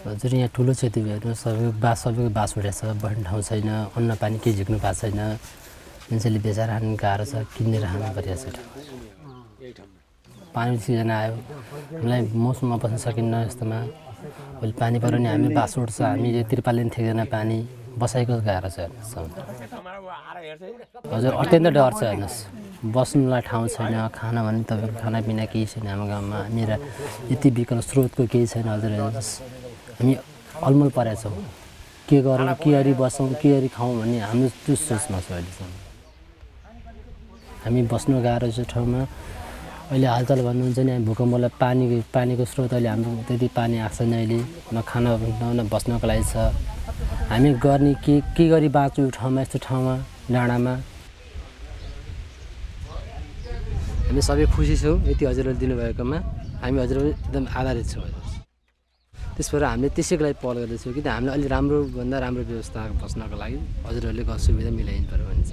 हजुर यहाँ ठुलो क्षति भयो सबैको बास उडेछ बस्ने ठाउँ छैन अन्न पानी केही झिक्नु भएको छैन मान्छेले बेचेर खानु गाह्रो छ किनेर खानु परिरहेको छ पानी सिजन आयो हामीलाई मौसममा बस्न सकिन्न यस्तोमा भोलि पानी पऱ्यो भने हामी बास उठ्छ हामी यो त्रिपालले पनि थिएन पानी बसाइको गाह्रो छ हेर्नुहोस् हजुर अत्यन्त डर छ हेर्नुहोस् बस्नुलाई ठाउँ छैन खाना भने तपाईँको खानापिना केही छैन हाम्रो गाउँमा मेरा यति विकल स्रोतको केही छैन हजुर हेर्नुहोस् हामी अलमल परेका छौँ के गरौँ के गरी बसौँ के गरी खाउँ भन्ने हाम्रो त्यो सोचमा छ अहिलेसम्म हामी बस्नु गाह्रो छ ठाउँमा अहिले हालचाल भन्नुहुन्छ नि भूकम्पलाई पानीको स्रोत अहिले हाम्रो त्यति पानी आएको छैन अहिले न खाना न बस्नको लागि छ हामी गर्ने के गरी बाँच्छु यो ठाउँमा यस्तो ठाउँमा डाँडामा हामी सबै खुसी छौँ यति हजुरले दिनुभएकोमा हामी हजुरले एकदम आधारित छौँ त्यस भएर हामीले त्यसैको लागि पहल गर्दैछौँ कि हामीले अलिक राम्रोभन्दा राम्रो व्यवस्था बस्नको लागि हजुरहरूले सुविधा मिलाइदिनु पर्यो भन्छ